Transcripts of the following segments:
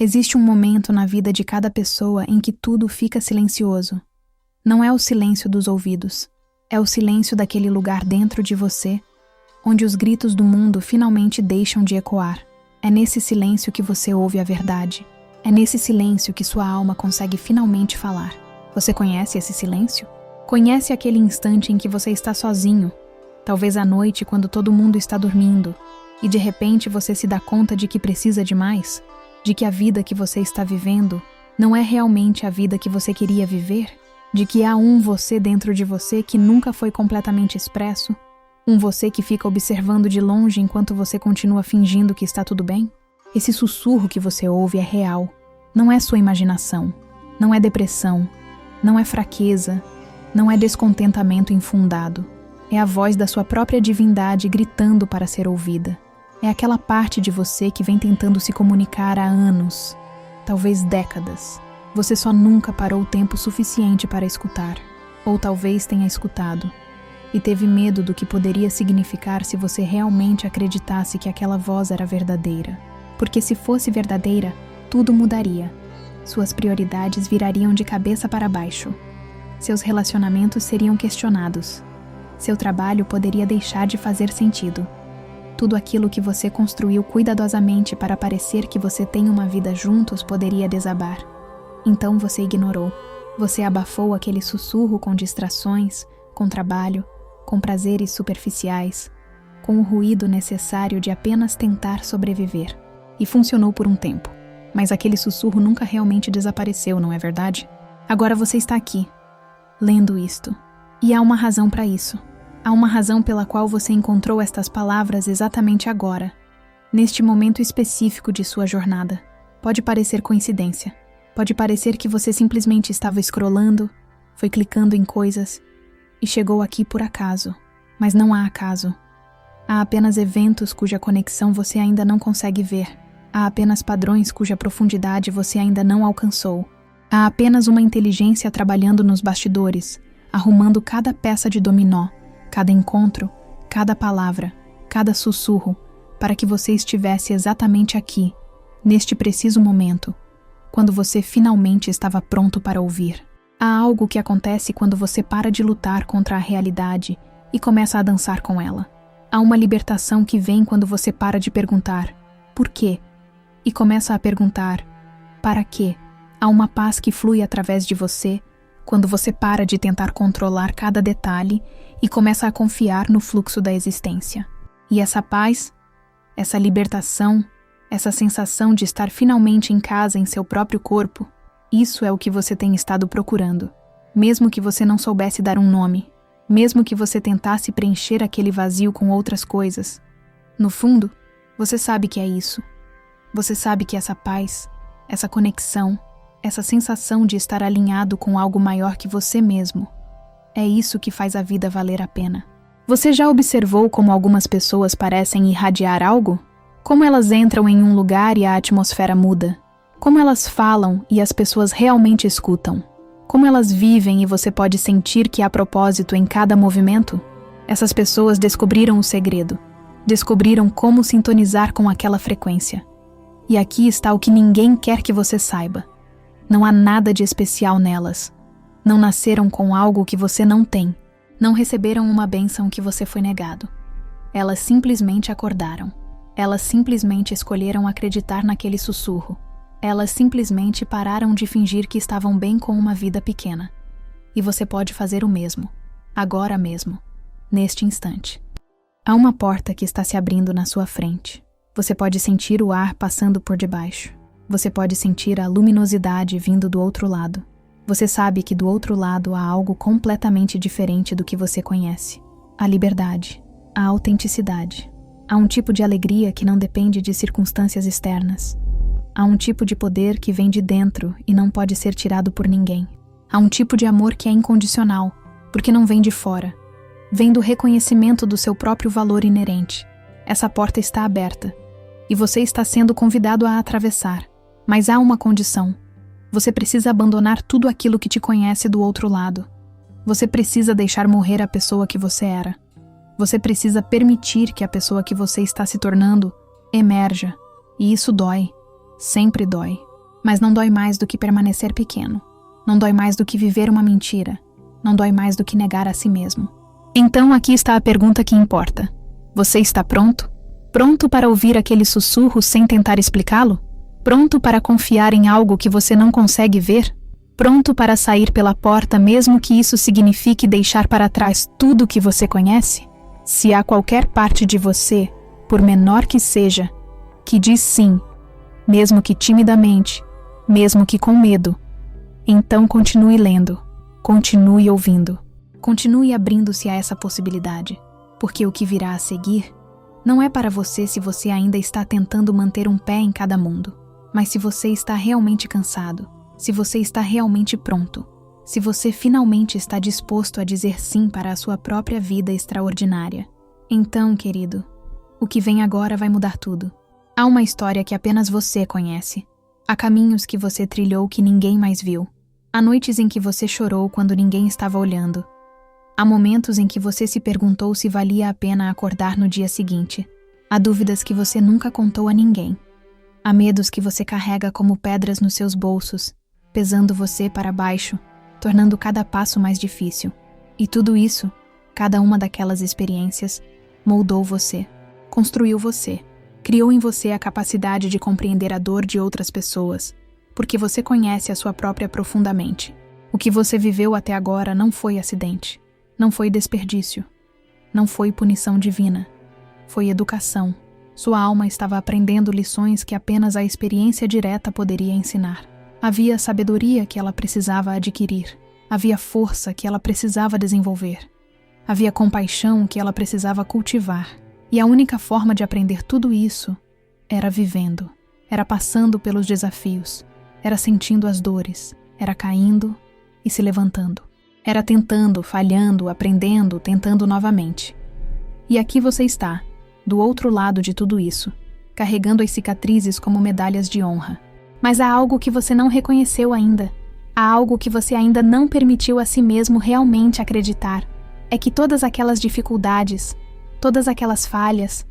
Existe um momento na vida de cada pessoa em que tudo fica silencioso. Não é o silêncio dos ouvidos, é o silêncio daquele lugar dentro de você, onde os gritos do mundo finalmente deixam de ecoar. É nesse silêncio que você ouve a verdade. É nesse silêncio que sua alma consegue finalmente falar. Você conhece esse silêncio? Conhece aquele instante em que você está sozinho, talvez à noite quando todo mundo está dormindo, e de repente você se dá conta de que precisa de mais? De que a vida que você está vivendo não é realmente a vida que você queria viver? De que há um você dentro de você que nunca foi completamente expresso? Um você que fica observando de longe enquanto você continua fingindo que está tudo bem? Esse sussurro que você ouve é real. Não é sua imaginação. Não é depressão. Não é fraqueza. Não é descontentamento infundado. É a voz da sua própria divindade gritando para ser ouvida. É aquela parte de você que vem tentando se comunicar há anos, talvez décadas. Você só nunca parou o tempo suficiente para escutar. Ou talvez tenha escutado e teve medo do que poderia significar se você realmente acreditasse que aquela voz era verdadeira. Porque se fosse verdadeira, tudo mudaria. Suas prioridades virariam de cabeça para baixo. Seus relacionamentos seriam questionados. Seu trabalho poderia deixar de fazer sentido. Tudo aquilo que você construiu cuidadosamente para parecer que você tem uma vida juntos poderia desabar. Então você ignorou. Você abafou aquele sussurro com distrações, com trabalho, com prazeres superficiais, com o ruído necessário de apenas tentar sobreviver. E funcionou por um tempo. Mas aquele sussurro nunca realmente desapareceu, não é verdade? Agora você está aqui, lendo isto. E há uma razão para isso. Há uma razão pela qual você encontrou estas palavras exatamente agora, neste momento específico de sua jornada. Pode parecer coincidência. Pode parecer que você simplesmente estava scrollando, foi clicando em coisas e chegou aqui por acaso. Mas não há acaso. Há apenas eventos cuja conexão você ainda não consegue ver. Há apenas padrões cuja profundidade você ainda não alcançou. Há apenas uma inteligência trabalhando nos bastidores, arrumando cada peça de dominó, cada encontro, cada palavra, cada sussurro, para que você estivesse exatamente aqui, neste preciso momento, quando você finalmente estava pronto para ouvir. Há algo que acontece quando você para de lutar contra a realidade e começa a dançar com ela. Há uma libertação que vem quando você para de perguntar "por quê?" e começa a perguntar "para quê?" Há uma paz que flui através de você quando você para de tentar controlar cada detalhe e começa a confiar no fluxo da existência. E essa paz, essa libertação, essa sensação de estar finalmente em casa em seu próprio corpo, isso é o que você tem estado procurando. Mesmo que você não soubesse dar um nome, mesmo que você tentasse preencher aquele vazio com outras coisas, no fundo, você sabe que é isso. Você sabe que essa paz, essa conexão, essa sensação de estar alinhado com algo maior que você mesmo, é isso que faz a vida valer a pena. Você já observou como algumas pessoas parecem irradiar algo? Como elas entram em um lugar e a atmosfera muda? Como elas falam e as pessoas realmente escutam? Como elas vivem e você pode sentir que há propósito em cada movimento? Essas pessoas descobriram o segredo. Descobriram como sintonizar com aquela frequência. E aqui está o que ninguém quer que você saiba. Não há nada de especial nelas. Não nasceram com algo que você não tem. Não receberam uma bênção que você foi negado. Elas simplesmente acordaram. Elas simplesmente escolheram acreditar naquele sussurro. Elas simplesmente pararam de fingir que estavam bem com uma vida pequena. E você pode fazer o mesmo. Agora mesmo. Neste instante. Há uma porta que está se abrindo na sua frente. Você pode sentir o ar passando por debaixo. Você pode sentir a luminosidade vindo do outro lado. Você sabe que do outro lado há algo completamente diferente do que você conhece. A liberdade, a autenticidade. Há um tipo de alegria que não depende de circunstâncias externas. Há um tipo de poder que vem de dentro e não pode ser tirado por ninguém. Há um tipo de amor que é incondicional, porque não vem de fora. Vem do reconhecimento do seu próprio valor inerente. Essa porta está aberta, e você está sendo convidado a atravessar. Mas há uma condição. Você precisa abandonar tudo aquilo que te conhece do outro lado. Você precisa deixar morrer a pessoa que você era. Você precisa permitir que a pessoa que você está se tornando emerja. E isso dói. Sempre dói. Mas não dói mais do que permanecer pequeno. Não dói mais do que viver uma mentira. Não dói mais do que negar a si mesmo. Então aqui está a pergunta que importa. Você está pronto? Pronto para ouvir aquele sussurro sem tentar explicá-lo? Pronto para confiar em algo que você não consegue ver? Pronto para sair pela porta mesmo que isso signifique deixar para trás tudo que você conhece? Se há qualquer parte de você, por menor que seja, que diz sim, mesmo que timidamente, mesmo que com medo, então continue lendo, continue ouvindo, continue abrindo-se a essa possibilidade, porque o que virá a seguir não é para você se você ainda está tentando manter um pé em cada mundo, mas se você está realmente cansado, se você está realmente pronto, se você finalmente está disposto a dizer sim para a sua própria vida extraordinária. Então, querido, o que vem agora vai mudar tudo. Há uma história que apenas você conhece. Há caminhos que você trilhou que ninguém mais viu. Há noites em que você chorou quando ninguém estava olhando. Há momentos em que você se perguntou se valia a pena acordar no dia seguinte. Há dúvidas que você nunca contou a ninguém. Há medos que você carrega como pedras nos seus bolsos, pesando você para baixo, tornando cada passo mais difícil. E tudo isso, cada uma daquelas experiências, moldou você, construiu você, criou em você a capacidade de compreender a dor de outras pessoas, porque você conhece a sua própria profundamente. O que você viveu até agora não foi acidente, não foi desperdício, não foi punição divina, foi educação. Sua alma estava aprendendo lições que apenas a experiência direta poderia ensinar. Havia sabedoria que ela precisava adquirir. Havia força que ela precisava desenvolver. Havia compaixão que ela precisava cultivar. E a única forma de aprender tudo isso era vivendo. Era passando pelos desafios. Era sentindo as dores. Era caindo e se levantando. Era tentando, falhando, aprendendo, tentando novamente. E aqui você está, do outro lado de tudo isso, carregando as cicatrizes como medalhas de honra. Mas há algo que você não reconheceu ainda. Há algo que você ainda não permitiu a si mesmo realmente acreditar. É que todas aquelas dificuldades, todas aquelas falhas,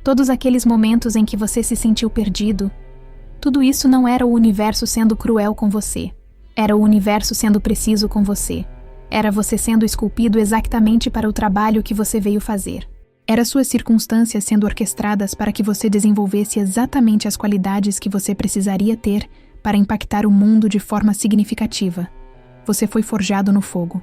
todos aqueles momentos em que você se sentiu perdido, tudo isso não era o universo sendo cruel com você. Era o universo sendo preciso com você. Era você sendo esculpido exatamente para o trabalho que você veio fazer. Era suas circunstâncias sendo orquestradas para que você desenvolvesse exatamente as qualidades que você precisaria ter para impactar o mundo de forma significativa. Você foi forjado no fogo.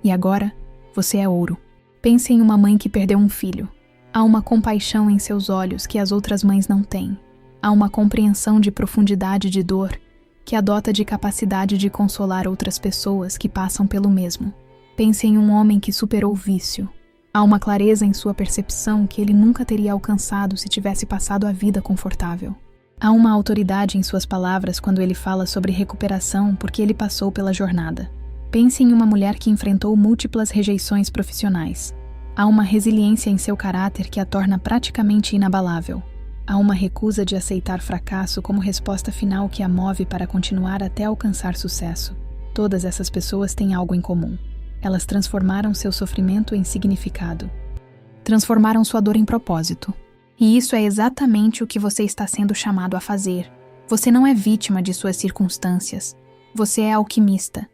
E agora, você é ouro. Pense em uma mãe que perdeu um filho. Há uma compaixão em seus olhos que as outras mães não têm. Há uma compreensão de profundidade de dor que adota de capacidade de consolar outras pessoas que passam pelo mesmo. Pense em um homem que superou o vício. Há uma clareza em sua percepção que ele nunca teria alcançado se tivesse passado a vida confortável. Há uma autoridade em suas palavras quando ele fala sobre recuperação porque ele passou pela jornada. Pense em uma mulher que enfrentou múltiplas rejeições profissionais. Há uma resiliência em seu caráter que a torna praticamente inabalável. Há uma recusa de aceitar fracasso como resposta final que a move para continuar até alcançar sucesso. Todas essas pessoas têm algo em comum. Elas transformaram seu sofrimento em significado. Transformaram sua dor em propósito. E isso é exatamente o que você está sendo chamado a fazer. Você não é vítima de suas circunstâncias. Você é alquimista.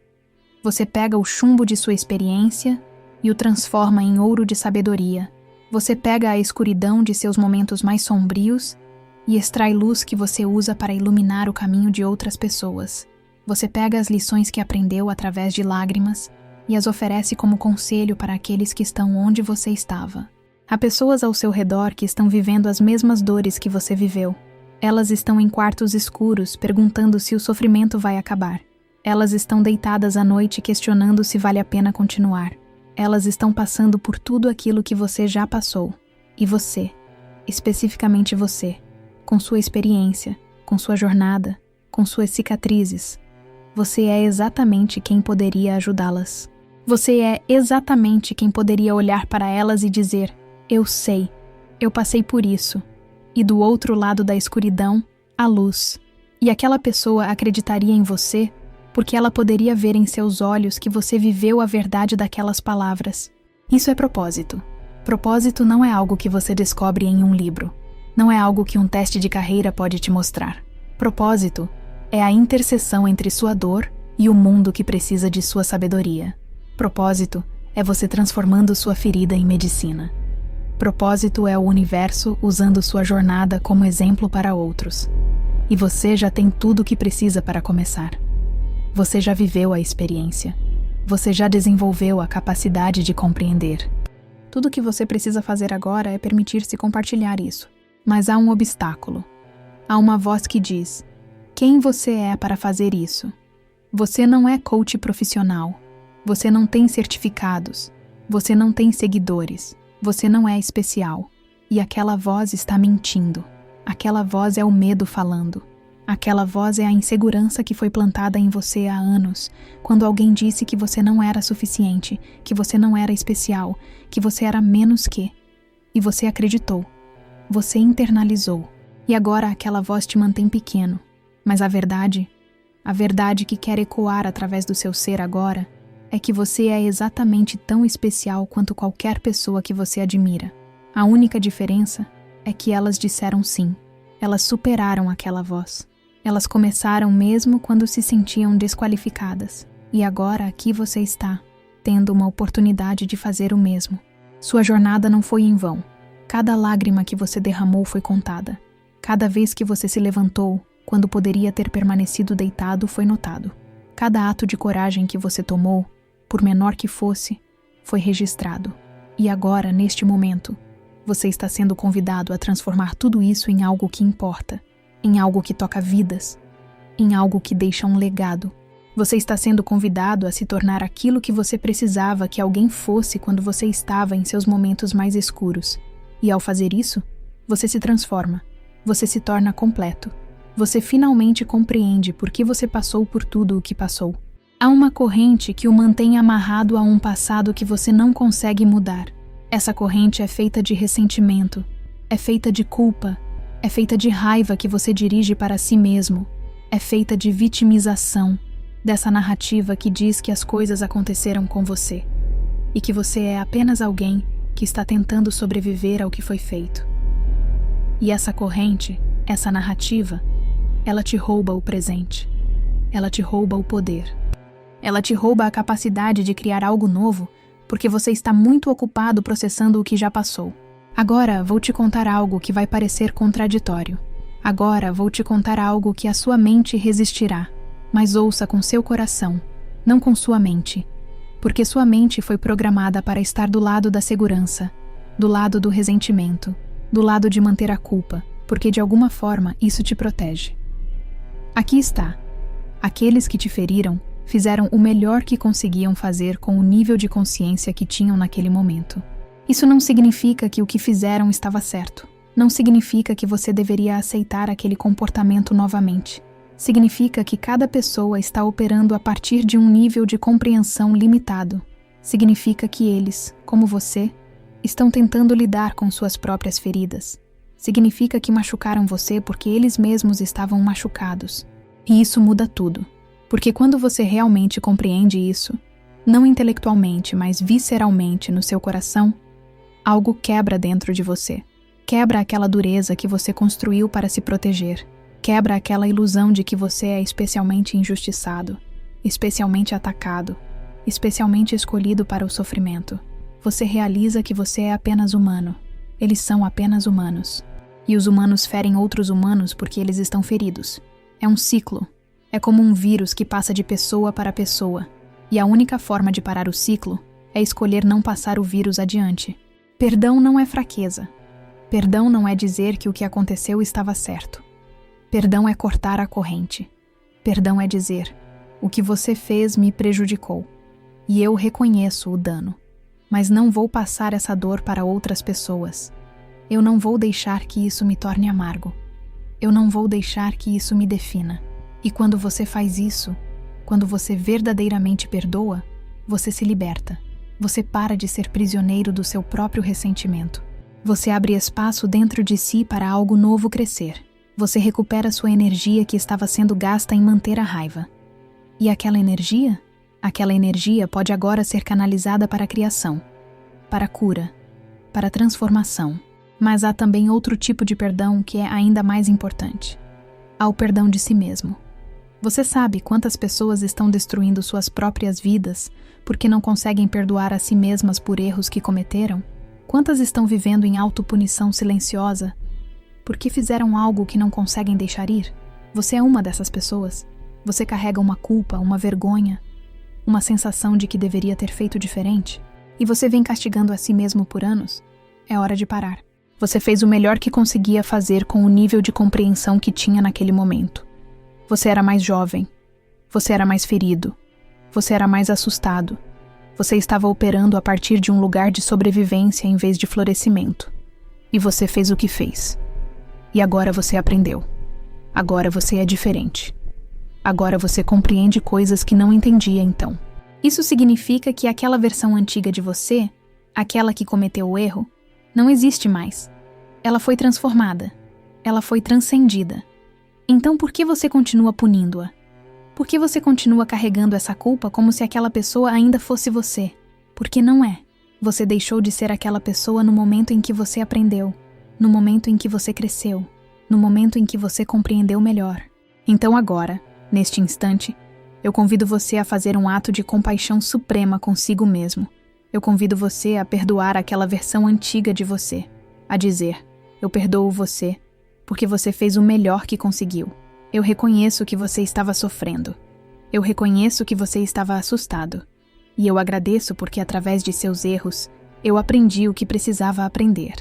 Você pega o chumbo de sua experiência e o transforma em ouro de sabedoria. Você pega a escuridão de seus momentos mais sombrios e extrai luz que você usa para iluminar o caminho de outras pessoas. Você pega as lições que aprendeu através de lágrimas e as oferece como conselho para aqueles que estão onde você estava. Há pessoas ao seu redor que estão vivendo as mesmas dores que você viveu. Elas estão em quartos escuros, perguntando se o sofrimento vai acabar. Elas estão deitadas à noite questionando se vale a pena continuar. Elas estão passando por tudo aquilo que você já passou. E você, especificamente você, com sua experiência, com sua jornada, com suas cicatrizes, você é exatamente quem poderia ajudá-las. Você é exatamente quem poderia olhar para elas e dizer: eu sei, eu passei por isso. E do outro lado da escuridão, a luz. E aquela pessoa acreditaria em você porque ela poderia ver em seus olhos que você viveu a verdade daquelas palavras. Isso é propósito. Propósito não é algo que você descobre em um livro. Não é algo que um teste de carreira pode te mostrar. Propósito É a interseção entre sua dor e o mundo que precisa de sua sabedoria. Propósito é você transformando sua ferida em medicina. Propósito é o universo usando sua jornada como exemplo para outros. E você já tem tudo o que precisa para começar. Você já viveu a experiência. Você já desenvolveu a capacidade de compreender. Tudo o que você precisa fazer agora é permitir-se compartilhar isso. Mas há um obstáculo. Há uma voz que diz: quem você é para fazer isso? Você não é coach profissional. Você não tem certificados. Você não tem seguidores. Você não é especial. E aquela voz está mentindo. Aquela voz é o medo falando. Aquela voz é a insegurança que foi plantada em você há anos, quando alguém disse que você não era suficiente, que você não era especial, que você era menos que. E você acreditou. Você internalizou. E agora aquela voz te mantém pequeno. Mas a verdade que quer ecoar através do seu ser agora, é que você é exatamente tão especial quanto qualquer pessoa que você admira. A única diferença é que elas disseram sim. Elas superaram aquela voz. Elas começaram mesmo quando se sentiam desqualificadas. E agora aqui você está, tendo uma oportunidade de fazer o mesmo. Sua jornada não foi em vão. Cada lágrima que você derramou foi contada. Cada vez que você se levantou, quando poderia ter permanecido deitado, foi notado. Cada ato de coragem que você tomou, por menor que fosse, foi registrado. E agora, neste momento, você está sendo convidado a transformar tudo isso em algo que importa, em algo que toca vidas, em algo que deixa um legado. Você está sendo convidado a se tornar aquilo que você precisava que alguém fosse quando você estava em seus momentos mais escuros. E ao fazer isso, você se transforma, você se torna completo. Você finalmente compreende por que você passou por tudo o que passou. Há uma corrente que o mantém amarrado a um passado que você não consegue mudar. Essa corrente é feita de ressentimento, é feita de culpa, é feita de raiva que você dirige para si mesmo, é feita de vitimização, dessa narrativa que diz que as coisas aconteceram com você e que você é apenas alguém que está tentando sobreviver ao que foi feito. E essa corrente, essa narrativa, ela te rouba o presente, ela te rouba o poder. Ela te rouba a capacidade de criar algo novo porque você está muito ocupado processando o que já passou. Agora vou te contar algo que vai parecer contraditório. Agora vou te contar algo que a sua mente resistirá, mas ouça com seu coração, não com sua mente, porque sua mente foi programada para estar do lado da segurança, do lado do ressentimento, do lado de manter a culpa, porque de alguma forma isso te protege. Aqui está. Aqueles que te feriram fizeram o melhor que conseguiam fazer com o nível de consciência que tinham naquele momento. Isso não significa que o que fizeram estava certo. Não significa que você deveria aceitar aquele comportamento novamente. Significa que cada pessoa está operando a partir de um nível de compreensão limitado. Significa que eles, como você, estão tentando lidar com suas próprias feridas. Significa que machucaram você porque eles mesmos estavam machucados. E isso muda tudo. Porque quando você realmente compreende isso, não intelectualmente, mas visceralmente no seu coração, algo quebra dentro de você. Quebra aquela dureza que você construiu para se proteger. Quebra aquela ilusão de que você é especialmente injustiçado, especialmente atacado, especialmente escolhido para o sofrimento. Você realiza que você é apenas humano. Eles são apenas humanos. E os humanos ferem outros humanos porque eles estão feridos. É um ciclo. É como um vírus que passa de pessoa para pessoa. E a única forma de parar o ciclo é escolher não passar o vírus adiante. Perdão não é fraqueza. Perdão não é dizer que o que aconteceu estava certo. Perdão é cortar a corrente. Perdão é dizer: o que você fez me prejudicou. E eu reconheço o dano. Mas não vou passar essa dor para outras pessoas. Eu não vou deixar que isso me torne amargo. Eu não vou deixar que isso me defina. E quando você faz isso, quando você verdadeiramente perdoa, você se liberta. Você para de ser prisioneiro do seu próprio ressentimento. Você abre espaço dentro de si para algo novo crescer. Você recupera sua energia que estava sendo gasta em manter a raiva. E aquela energia pode agora ser canalizada para a criação, para a cura, para a transformação. Mas há também outro tipo de perdão que é ainda mais importante. Há o perdão de si mesmo. Você sabe quantas pessoas estão destruindo suas próprias vidas porque não conseguem perdoar a si mesmas por erros que cometeram? Quantas estão vivendo em autopunição silenciosa porque fizeram algo que não conseguem deixar ir? Você é uma dessas pessoas. Você carrega uma culpa, uma vergonha, uma sensação de que deveria ter feito diferente. E você vem castigando a si mesmo por anos? É hora de parar. Você fez o melhor que conseguia fazer com o nível de compreensão que tinha naquele momento. Você era mais jovem. Você era mais ferido. Você era mais assustado. Você estava operando a partir de um lugar de sobrevivência em vez de florescimento. E você fez o que fez. E agora você aprendeu. Agora você é diferente. Agora você compreende coisas que não entendia então. Isso significa que aquela versão antiga de você, aquela que cometeu o erro, não existe mais. Ela foi transformada. Ela foi transcendida. Então por que você continua punindo-a? Por que você continua carregando essa culpa como se aquela pessoa ainda fosse você? Porque não é. Você deixou de ser aquela pessoa no momento em que você aprendeu, no momento em que você cresceu, no momento em que você compreendeu melhor. Então agora, neste instante, eu convido você a fazer um ato de compaixão suprema consigo mesmo. Eu convido você a perdoar aquela versão antiga de você, a dizer: eu perdoo você, porque você fez o melhor que conseguiu. Eu reconheço que você estava sofrendo. Eu reconheço que você estava assustado. E eu agradeço porque através de seus erros, eu aprendi o que precisava aprender.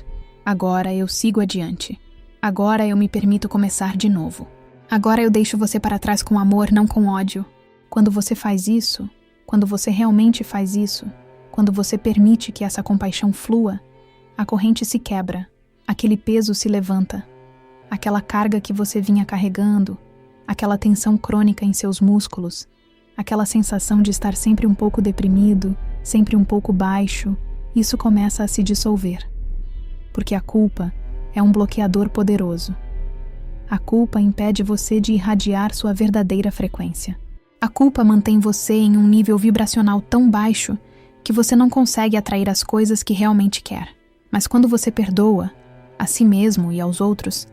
Agora eu sigo adiante. Agora eu me permito começar de novo. Agora eu deixo você para trás com amor, não com ódio. Quando você faz isso, quando você realmente faz isso, quando você permite que essa compaixão flua, a corrente se quebra, aquele peso se levanta, aquela carga que você vinha carregando, aquela tensão crônica em seus músculos, aquela sensação de estar sempre um pouco deprimido, sempre um pouco baixo, isso começa a se dissolver. Porque a culpa é um bloqueador poderoso. A culpa impede você de irradiar sua verdadeira frequência. A culpa mantém você em um nível vibracional tão baixo que você não consegue atrair as coisas que realmente quer. Mas quando você perdoa, a si mesmo e aos outros,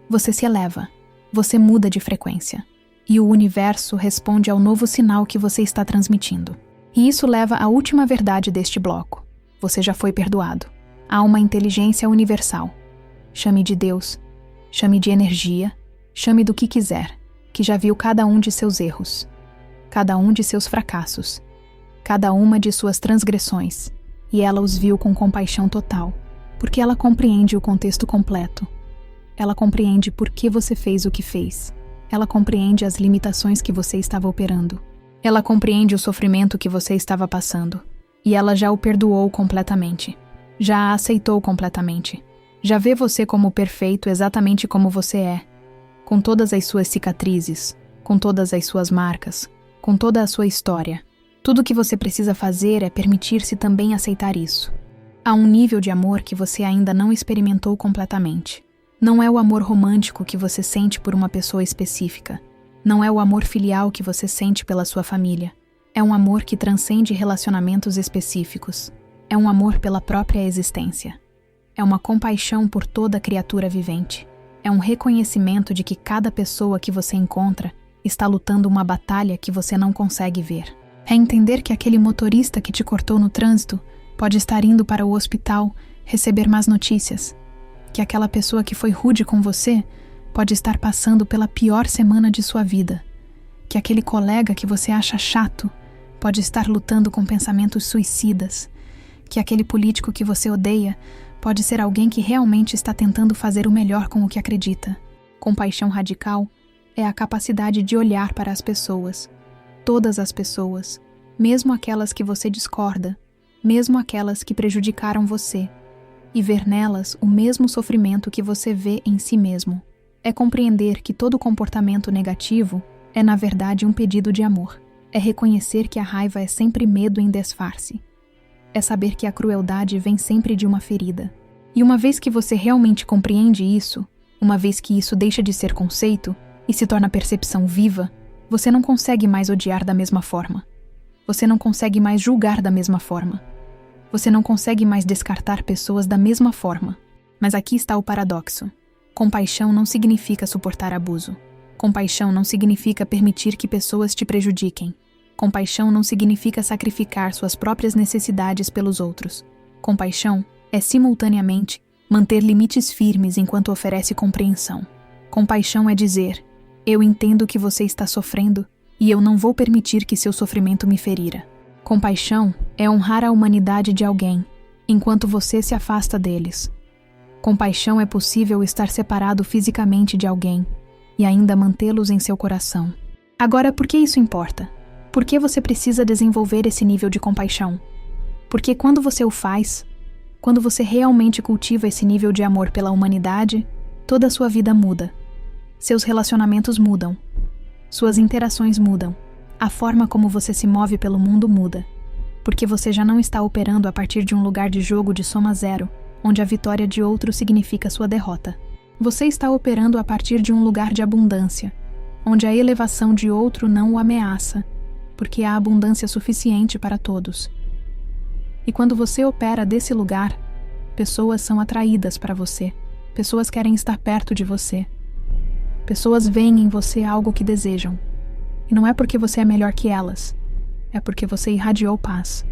você se eleva, você muda de frequência. E o universo responde ao novo sinal que você está transmitindo. E isso leva à última verdade deste bloco. Você já foi perdoado. Há uma inteligência universal. Chame de Deus, chame de energia, chame do que quiser, que já viu cada um de seus erros, cada um de seus fracassos, cada uma de suas transgressões, e ela os viu com compaixão total, porque ela compreende o contexto completo. Ela compreende por que você fez o que fez. Ela compreende as limitações que você estava operando. Ela compreende o sofrimento que você estava passando. E ela já o perdoou completamente. Já a aceitou completamente. Já vê você como perfeito exatamente como você é. Com todas as suas cicatrizes, com todas as suas marcas, com toda a sua história. Tudo o que você precisa fazer é permitir-se também aceitar isso. Há um nível de amor que você ainda não experimentou completamente. Não é o amor romântico que você sente por uma pessoa específica. Não é o amor filial que você sente pela sua família. É um amor que transcende relacionamentos específicos. É um amor pela própria existência. É uma compaixão por toda criatura vivente. É um reconhecimento de que cada pessoa que você encontra está lutando uma batalha que você não consegue ver. É entender que aquele motorista que te cortou no trânsito pode estar indo para o hospital receber más notícias. Que aquela pessoa que foi rude com você pode estar passando pela pior semana de sua vida. Que aquele colega que você acha chato pode estar lutando com pensamentos suicidas. Que aquele político que você odeia pode ser alguém que realmente está tentando fazer o melhor com o que acredita. Compaixão radical é a capacidade de olhar para as pessoas, todas as pessoas, mesmo aquelas que você discorda, mesmo aquelas que prejudicaram você, e ver nelas o mesmo sofrimento que você vê em si mesmo. É compreender que todo comportamento negativo é, na verdade, um pedido de amor. É reconhecer que a raiva é sempre medo em disfarce. É saber que a crueldade vem sempre de uma ferida. E uma vez que você realmente compreende isso, uma vez que isso deixa de ser conceito e se torna percepção viva, você não consegue mais odiar da mesma forma. Você não consegue mais julgar da mesma forma. Você não consegue mais descartar pessoas da mesma forma. Mas aqui está o paradoxo. Compaixão não significa suportar abuso. Compaixão não significa permitir que pessoas te prejudiquem. Compaixão não significa sacrificar suas próprias necessidades pelos outros. Compaixão é, simultaneamente, manter limites firmes enquanto oferece compreensão. Compaixão é dizer: eu entendo que você está sofrendo e eu não vou permitir que seu sofrimento me ferira. Compaixão é honrar a humanidade de alguém, enquanto você se afasta deles. Compaixão é possível estar separado fisicamente de alguém e ainda mantê-los em seu coração. Agora, por que isso importa? Por que você precisa desenvolver esse nível de compaixão? Porque quando você o faz, quando você realmente cultiva esse nível de amor pela humanidade, toda a sua vida muda. Seus relacionamentos mudam. Suas interações mudam. A forma como você se move pelo mundo muda. Porque você já não está operando a partir de um lugar de jogo de soma zero, onde a vitória de outro significa sua derrota. Você está operando a partir de um lugar de abundância, onde a elevação de outro não o ameaça, porque há abundância suficiente para todos. E quando você opera desse lugar, pessoas são atraídas para você. Pessoas querem estar perto de você. Pessoas veem em você algo que desejam. E não é porque você é melhor que elas, é porque você irradiou paz.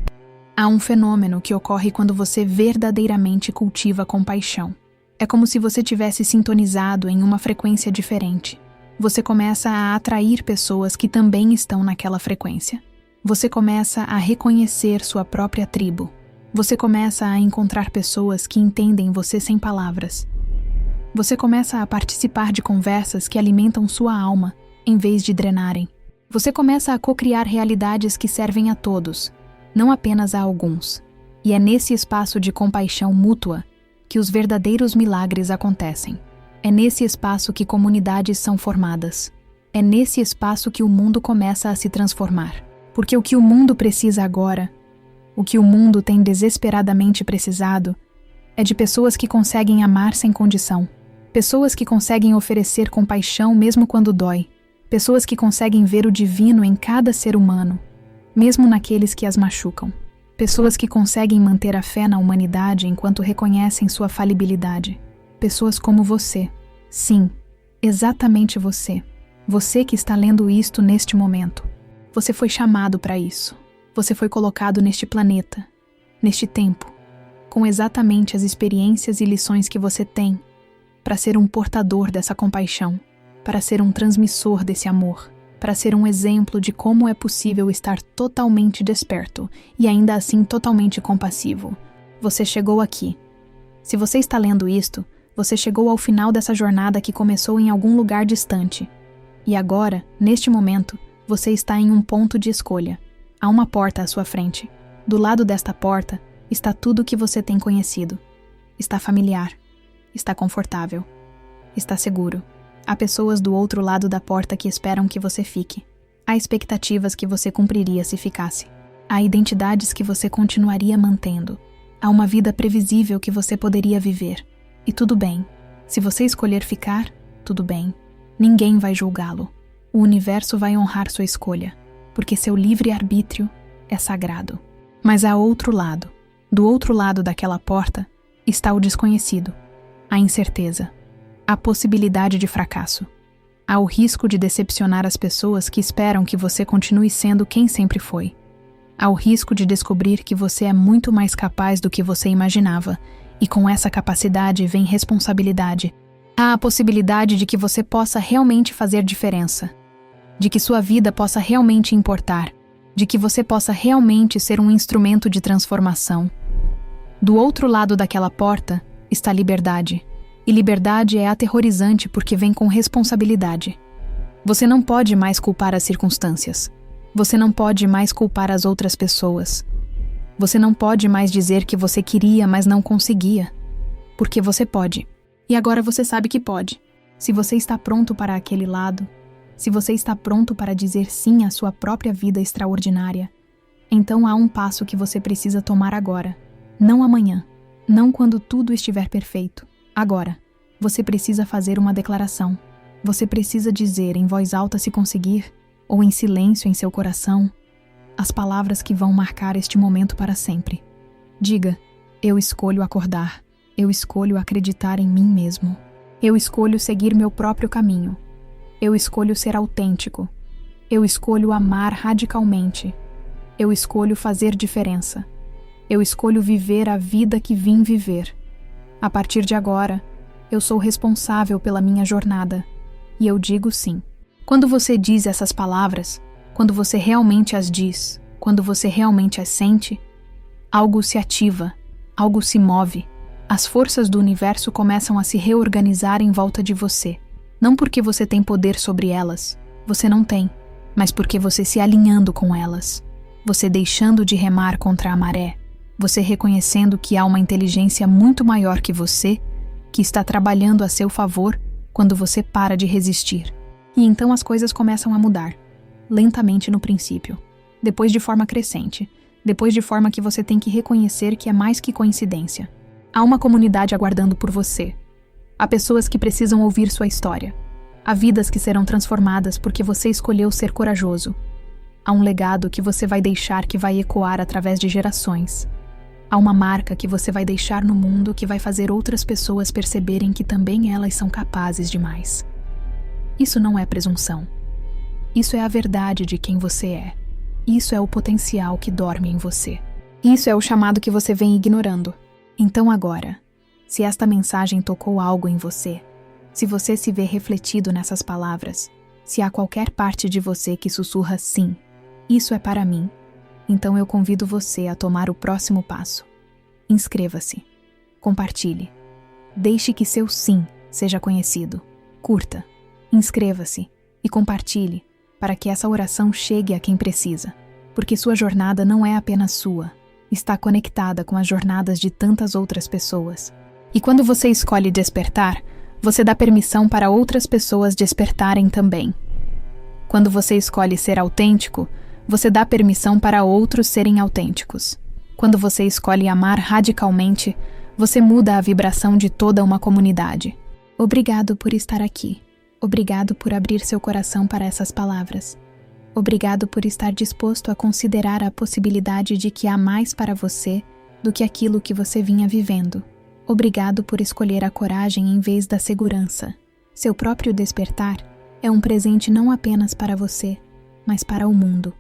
Há um fenômeno que ocorre quando você verdadeiramente cultiva compaixão. É como se você tivesse sintonizado em uma frequência diferente. Você começa a atrair pessoas que também estão naquela frequência. Você começa a reconhecer sua própria tribo. Você começa a encontrar pessoas que entendem você sem palavras. Você começa a participar de conversas que alimentam sua alma, em vez de drenarem. Você começa a cocriar realidades que servem a todos, não apenas a alguns. E é nesse espaço de compaixão mútua que os verdadeiros milagres acontecem. É nesse espaço que comunidades são formadas. É nesse espaço que o mundo começa a se transformar. Porque o que o mundo precisa agora, o que o mundo tem desesperadamente precisado, é de pessoas que conseguem amar sem condição. Pessoas que conseguem oferecer compaixão mesmo quando dói. Pessoas que conseguem ver o divino em cada ser humano, mesmo naqueles que as machucam. Pessoas que conseguem manter a fé na humanidade enquanto reconhecem sua falibilidade. Pessoas como você. Sim, exatamente você. Você que está lendo isto neste momento. Você foi chamado para isso. Você foi colocado neste planeta, neste tempo, com exatamente as experiências e lições que você tem, para ser um portador dessa compaixão, para ser um transmissor desse amor, para ser um exemplo de como é possível estar totalmente desperto e ainda assim totalmente compassivo. Você chegou aqui. Se você está lendo isto, você chegou ao final dessa jornada que começou em algum lugar distante. E agora, neste momento, você está em um ponto de escolha. Há uma porta à sua frente. Do lado desta porta está tudo o que você tem conhecido. Está familiar. Está confortável. Está seguro. Há pessoas do outro lado da porta que esperam que você fique. Há expectativas que você cumpriria se ficasse. Há identidades que você continuaria mantendo. Há uma vida previsível que você poderia viver. E tudo bem. Se você escolher ficar, tudo bem. Ninguém vai julgá-lo. O universo vai honrar sua escolha, porque seu livre-arbítrio é sagrado. Mas há outro lado. Do outro lado daquela porta está o desconhecido, a incerteza, a possibilidade de fracasso. Há o risco de decepcionar as pessoas que esperam que você continue sendo quem sempre foi. Há o risco de descobrir que você é muito mais capaz do que você imaginava, e com essa capacidade vem responsabilidade. Há a possibilidade de que você possa realmente fazer diferença, de que sua vida possa realmente importar, de que você possa realmente ser um instrumento de transformação. Do outro lado daquela porta está liberdade. E liberdade é aterrorizante porque vem com responsabilidade. Você não pode mais culpar as circunstâncias. Você não pode mais culpar as outras pessoas. Você não pode mais dizer que você queria, mas não conseguia. Porque você pode. E agora você sabe que pode. Se você está pronto para aquele lado, se você está pronto para dizer sim à sua própria vida extraordinária, então há um passo que você precisa tomar agora. Não amanhã. Não quando tudo estiver perfeito. Agora, você precisa fazer uma declaração. Você precisa dizer em voz alta se conseguir, ou em silêncio em seu coração, as palavras que vão marcar este momento para sempre. Diga: eu escolho acordar. Eu escolho acreditar em mim mesmo. Eu escolho seguir meu próprio caminho. Eu escolho ser autêntico. Eu escolho amar radicalmente. Eu escolho fazer diferença. Eu escolho viver a vida que vim viver. A partir de agora, eu sou responsável pela minha jornada. E eu digo sim. Quando você diz essas palavras, quando você realmente as diz, quando você realmente as sente, algo se ativa, algo se move. As forças do universo começam a se reorganizar em volta de você. Não porque você tem poder sobre elas, você não tem, mas porque você se alinhando com elas. Você deixando de remar contra a maré. Você reconhecendo que há uma inteligência muito maior que você, que está trabalhando a seu favor quando você para de resistir. E então as coisas começam a mudar. Lentamente no princípio. Depois de forma crescente. Depois de forma que você tem que reconhecer que é mais que coincidência. Há uma comunidade aguardando por você. Há pessoas que precisam ouvir sua história. Há vidas que serão transformadas porque você escolheu ser corajoso. Há um legado que você vai deixar que vai ecoar através de gerações. Há uma marca que você vai deixar no mundo que vai fazer outras pessoas perceberem que também elas são capazes de mais. Isso não é presunção. Isso é a verdade de quem você é. Isso é o potencial que dorme em você. Isso é o chamado que você vem ignorando. Então agora, se esta mensagem tocou algo em você, se você se vê refletido nessas palavras, se há qualquer parte de você que sussurra sim, isso é para mim, então eu convido você a tomar o próximo passo. Inscreva-se. Compartilhe. Deixe que seu sim seja conhecido. Curta. Inscreva-se e compartilhe para que essa oração chegue a quem precisa, porque sua jornada não é apenas sua, está conectada com as jornadas de tantas outras pessoas. E quando você escolhe despertar, você dá permissão para outras pessoas despertarem também. Quando você escolhe ser autêntico, você dá permissão para outros serem autênticos. Quando você escolhe amar radicalmente, você muda a vibração de toda uma comunidade. Obrigado por estar aqui. Obrigado por abrir seu coração para essas palavras. Obrigado por estar disposto a considerar a possibilidade de que há mais para você do que aquilo que você vinha vivendo. Obrigado por escolher a coragem em vez da segurança. Seu próprio despertar é um presente não apenas para você, mas para o mundo.